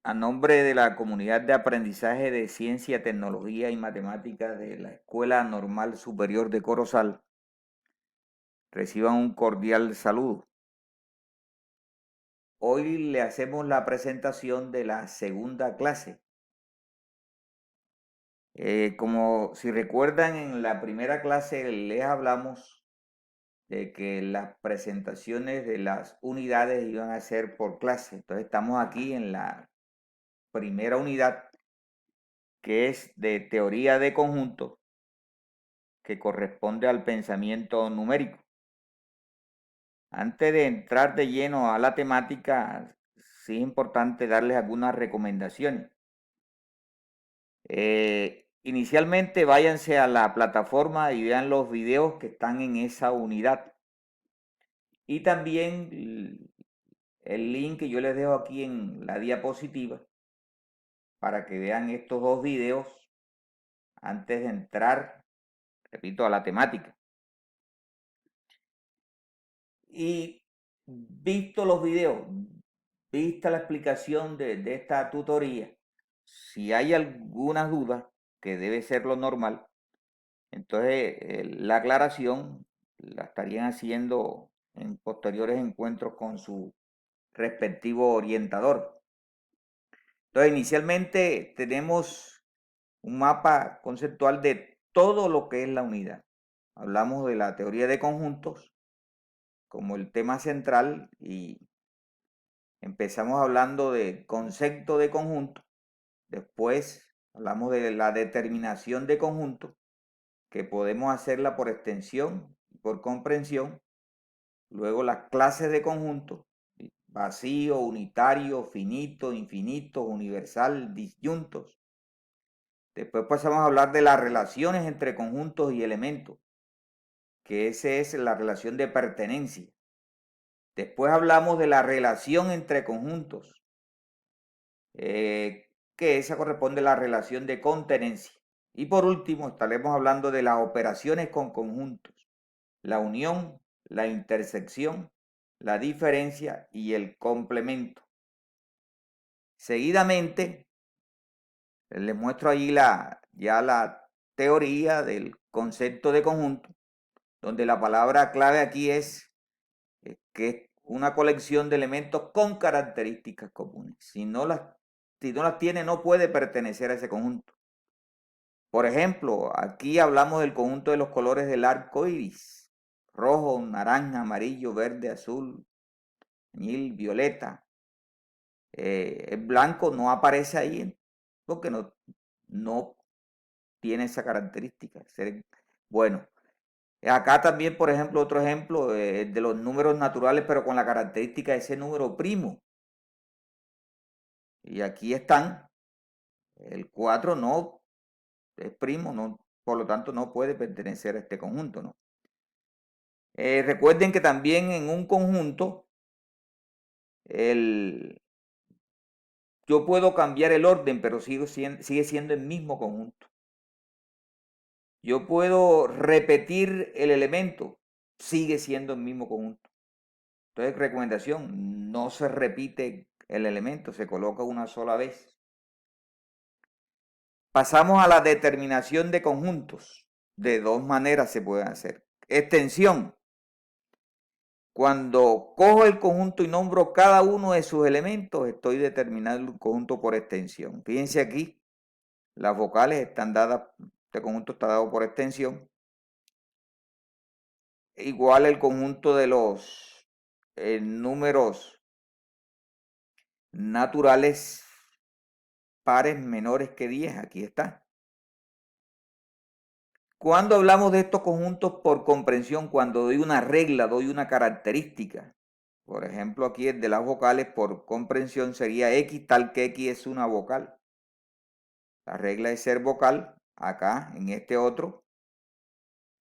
A nombre de la comunidad de aprendizaje de ciencia, tecnología y matemáticas de la Escuela Normal Superior de Corozal, reciban un cordial saludo. Hoy le hacemos la presentación de la segunda clase. Como si recuerdan, en la primera clase les hablamos de que las presentaciones de las unidades iban a ser por clase. Entonces estamos aquí en la primera unidad, que es de teoría de conjuntos, que corresponde al pensamiento numérico. Antes de entrar de lleno a la temática, sí es importante darles algunas recomendaciones. Inicialmente váyanse a la plataforma y vean los videos que están en esa unidad. Y también el link que yo les dejo aquí en la diapositiva para que vean estos dos videos antes de entrar, repito, a la temática. Y visto los videos, vista la explicación de esta tutoría, si hay alguna duda, que debe ser lo normal, entonces la aclaración la estarían haciendo en posteriores encuentros con su respectivo orientador. Entonces, inicialmente tenemos un mapa conceptual de todo lo que es la unidad. Hablamos de la teoría de conjuntos como el tema central y empezamos hablando de concepto de conjunto. Después hablamos de la determinación de conjunto, que podemos hacerla por extensión y por comprensión. Luego las clases de conjunto, vacío, unitario, finito, infinito, universal, disyuntos. Después pasamos a hablar de las relaciones entre conjuntos y elementos, que esa es la relación de pertenencia. Después hablamos de la relación entre conjuntos, que esa corresponde a la relación de contenencia. Y por último, estaremos hablando de las operaciones con conjuntos, la unión, la intersección, la diferencia y el complemento. Seguidamente, les muestro allí ya la teoría del concepto de conjunto, donde la palabra clave aquí es que es una colección de elementos con características comunes. Si no las tiene, no puede pertenecer a ese conjunto. Por ejemplo, aquí hablamos del conjunto de los colores del arco iris: rojo, naranja, amarillo, verde, azul, añil, violeta. El blanco no aparece ahí porque no tiene esa característica. Bueno, acá también, por ejemplo, otro ejemplo de los números naturales, pero con la característica de ese número primo. Y aquí están. El 4 no es primo, no, por lo tanto no puede pertenecer a este conjunto, ¿no? Recuerden que también en un conjunto yo puedo cambiar el orden, pero sigue siendo el mismo conjunto. Yo puedo repetir el elemento, sigue siendo el mismo conjunto. Entonces, recomendación: no se repite el elemento, se coloca una sola vez. Pasamos a la determinación de conjuntos. De dos maneras se pueden hacer. Extensión: cuando cojo el conjunto y nombro cada uno de sus elementos, estoy determinando un conjunto por extensión. Fíjense aquí, las vocales están dadas, este conjunto está dado por extensión. Igual el conjunto de los números naturales pares menores que 10, aquí está. Cuando hablamos de estos conjuntos por comprensión, cuando doy una regla, doy una característica. Por ejemplo, aquí el de las vocales por comprensión sería X, tal que X es una vocal. La regla de ser vocal, acá en este otro,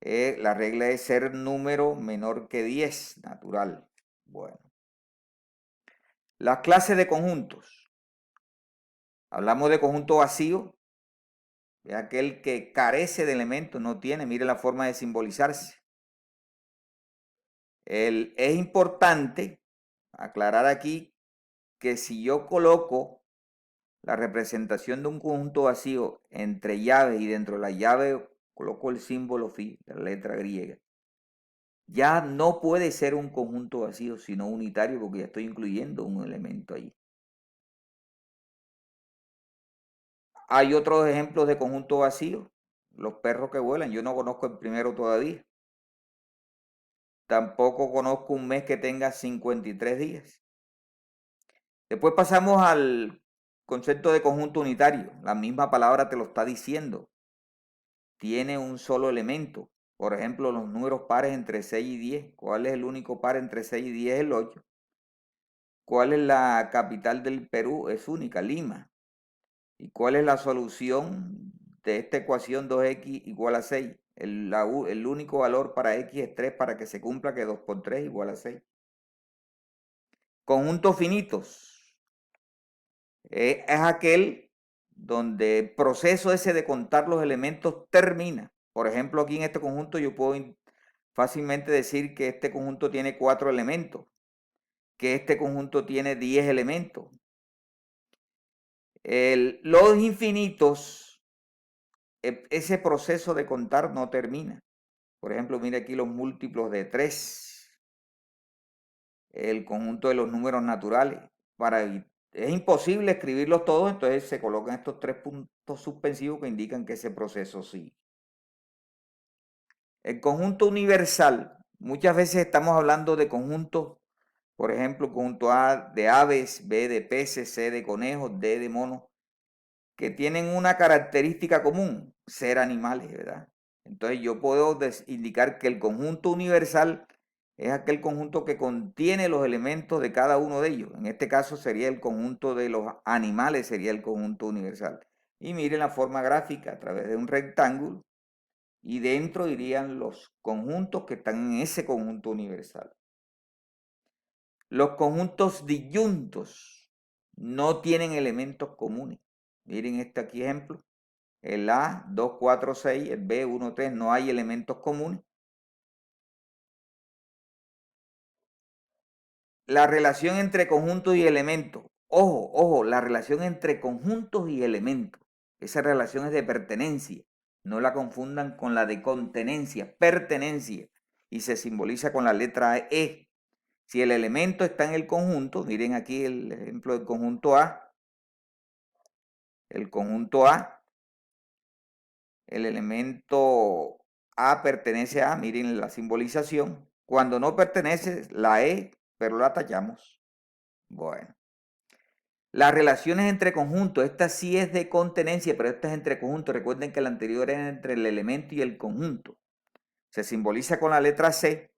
la regla de ser número menor que 10, natural. Bueno. Las clases de conjuntos. Hablamos de conjunto vacío, es aquel que carece de elementos, no tiene, mire la forma de simbolizarse. Es importante aclarar aquí que si yo coloco la representación de un conjunto vacío entre llaves y dentro de la llave coloco el símbolo phi, la letra griega, ya no puede ser un conjunto vacío, sino unitario, porque ya estoy incluyendo un elemento ahí. Hay otros ejemplos de conjunto vacío. Los perros que vuelan, yo no conozco el primero todavía. Tampoco conozco un mes que tenga 53 días. Después pasamos al concepto de conjunto unitario. La misma palabra te lo está diciendo. Tiene un solo elemento. Por ejemplo, los números pares entre 6 y 10. ¿Cuál es el único par entre 6 y 10? El 8. ¿Cuál es la capital del Perú? Es única, Lima. ¿Y cuál es la solución de esta ecuación 2x igual a 6? El único valor para x es 3 para que se cumpla que 2 por 3 igual a 6. Conjuntos finitos. Es aquel donde el proceso ese de contar los elementos termina. Por ejemplo, aquí en este conjunto yo puedo fácilmente decir que este conjunto tiene 4 elementos, que este conjunto tiene 10 elementos. Los infinitos, ese proceso de contar no termina. Por ejemplo, mire aquí los múltiplos de 3, el conjunto de los números naturales. Es imposible escribirlos todos, entonces se colocan estos 3 puntos suspensivos que indican que ese proceso sigue. El conjunto universal, muchas veces estamos hablando de conjuntos, por ejemplo, conjunto A de aves, B de peces, C de conejos, D de monos, que tienen una característica común, ser animales, ¿verdad? Entonces yo puedo indicar que el conjunto universal es aquel conjunto que contiene los elementos de cada uno de ellos. En este caso sería el conjunto de los animales, sería el conjunto universal. Y miren la forma gráfica a través de un rectángulo y dentro irían los conjuntos que están en ese conjunto universal. Los conjuntos disyuntos no tienen elementos comunes. Miren este aquí ejemplo. El A, 2, 4, 6, el B, 1, 3, no hay elementos comunes. La relación entre conjuntos y elementos. Ojo, ojo, la relación entre conjuntos y elementos. Esa relación es de pertenencia. No la confundan con la de contenencia, pertenencia. Y se simboliza con la letra E. Si el elemento está en el conjunto, miren aquí el ejemplo del conjunto A. El conjunto A, el elemento A pertenece a, miren la simbolización. Cuando no pertenece, la E, pero la tachamos. Bueno. Las relaciones entre conjuntos, esta sí es de contenencia, pero esta es entre conjuntos. Recuerden que la anterior era entre el elemento y el conjunto. Se simboliza con la letra C.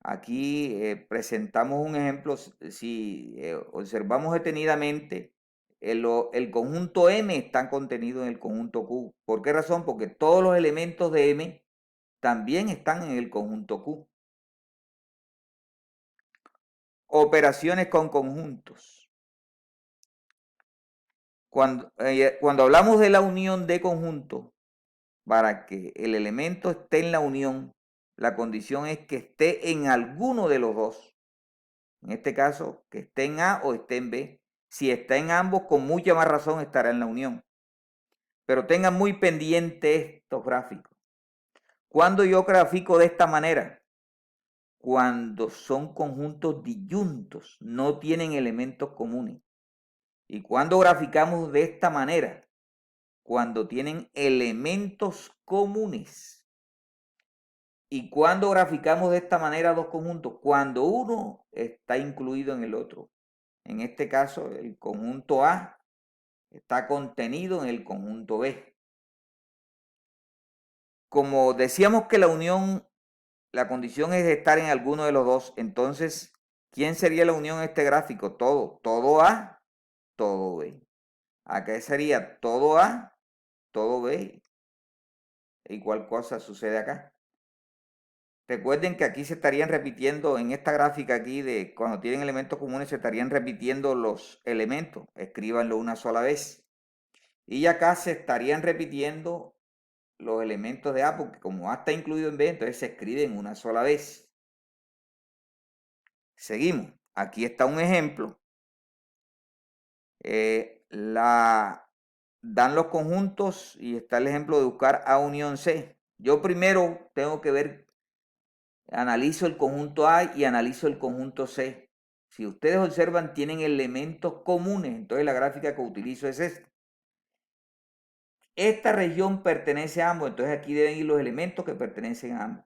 Aquí presentamos un ejemplo. Si observamos detenidamente, el conjunto M está contenido en el conjunto Q. ¿Por qué razón? Porque todos los elementos de M también están en el conjunto Q. Operaciones con conjuntos. Cuando hablamos de la unión de conjuntos, para que el elemento esté en la unión, la condición es que esté en alguno de los dos. En este caso, que esté en A o esté en B. Si está en ambos, con mucha más razón estará en la unión. Pero tengan muy pendiente estos gráficos. Cuando yo grafico de esta manera, cuando son conjuntos disyuntos, no tienen elementos comunes. Y cuando graficamos de esta manera, cuando tienen elementos comunes. Y cuando graficamos de esta manera dos conjuntos, cuando uno está incluido en el otro. En este caso, el conjunto A está contenido en el conjunto B. Como decíamos que la unión, la condición es de estar en alguno de los dos, entonces, ¿quién sería la unión en este gráfico? Todo A, todo B. Acá sería todo A, todo B. Igual cosa sucede acá. Recuerden que aquí se estarían repitiendo, en esta gráfica aquí de cuando tienen elementos comunes, se estarían repitiendo los elementos. Escríbanlo una sola vez. Y acá se estarían repitiendo los elementos de A, porque como A está incluido en B, entonces se escriben una sola vez. Seguimos. Aquí está un ejemplo. Dan los conjuntos y está el ejemplo de buscar A unión C. Yo primero tengo que ver, analizo el conjunto A y analizo el conjunto C. Si ustedes observan, tienen elementos comunes, entonces la gráfica que utilizo es esta. Esta región pertenece a ambos, entonces aquí deben ir los elementos que pertenecen a ambos.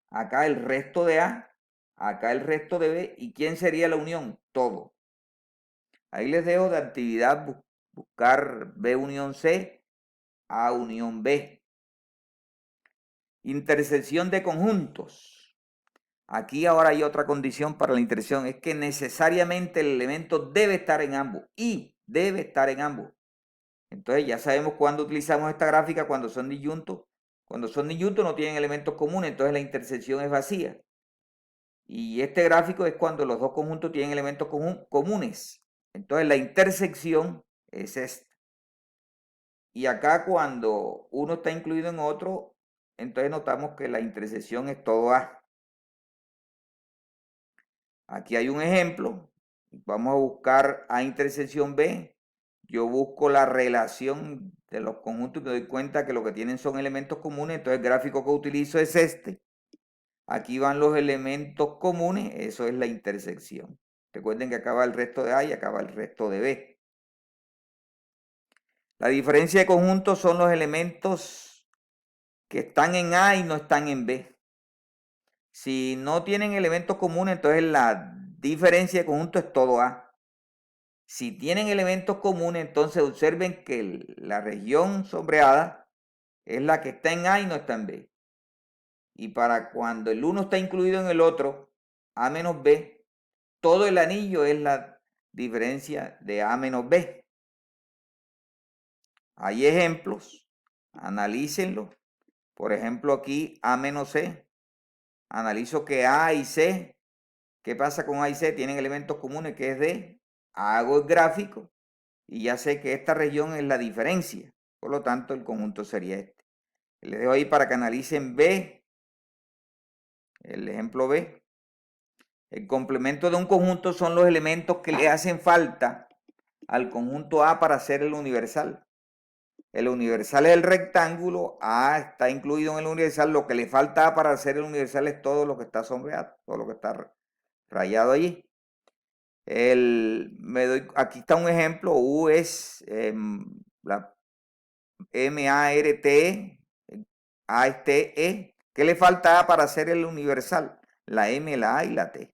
Acá el resto de A, acá el resto de B, ¿y quién sería la unión? Todo. Ahí les dejo de actividad buscar B unión C, A unión B. Intersección de conjuntos. Aquí ahora hay otra condición para la intersección, es que necesariamente el elemento debe estar en ambos y debe estar en ambos. Entonces ya sabemos cuándo utilizamos esta gráfica, cuando son disyuntos. Cuando son disyuntos no tienen elementos comunes, entonces la intersección es vacía. Y este gráfico es cuando los dos conjuntos tienen elementos comunes. Entonces la intersección es esta. Y acá cuando uno está incluido en otro, entonces notamos que la intersección es todo A. Aquí hay un ejemplo. Vamos a buscar A intersección B. Yo busco la relación de los conjuntos y me doy cuenta que lo que tienen son elementos comunes. Entonces el gráfico que utilizo es este. Aquí van los elementos comunes. Eso es la intersección. Recuerden que acá va el resto de A y acá va el resto de B. La diferencia de conjuntos son los elementos que están en A y no están en B. Si no tienen elementos comunes, entonces la diferencia de conjunto es todo A. Si tienen elementos comunes, entonces observen que la región sombreada es la que está en A y no está en B. Y para cuando el uno está incluido en el otro, A menos B, todo el anillo es la diferencia de A menos B. Hay ejemplos, analícenlo. Por ejemplo, aquí A menos C. Analizo que A y C, ¿qué pasa con A y C? Tienen elementos comunes que es D. Hago el gráfico y ya sé que esta región es la diferencia. Por lo tanto, el conjunto sería este. Les dejo ahí para que analicen B, el ejemplo B. El complemento de un conjunto son los elementos que le hacen falta al conjunto A para hacer el universal. El universal es el rectángulo, A está incluido en el universal, lo que le falta A para hacer el universal es todo lo que está sombreado, todo lo que está rayado allí. Aquí está un ejemplo, U es la M-A-R-T, A es T-E. ¿Qué le falta A para hacer el universal? La M, la A y la T.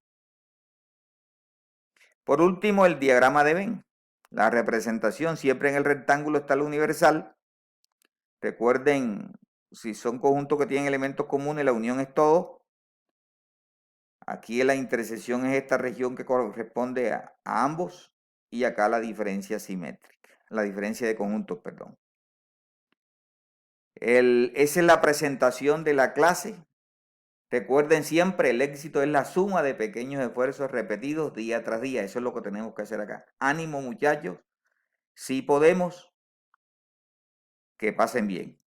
Por último, el diagrama de Venn. La representación, siempre en el rectángulo está el universal. Recuerden, si son conjuntos que tienen elementos comunes, la unión es todo. Aquí la intersección es esta región que corresponde a ambos. Y acá la diferencia simétrica, la diferencia de conjuntos, perdón. Esa es la presentación de la clase. Recuerden siempre, el éxito es la suma de pequeños esfuerzos repetidos día tras día. Eso es lo que tenemos que hacer acá. Ánimo, muchachos. Si podemos, que pasen bien.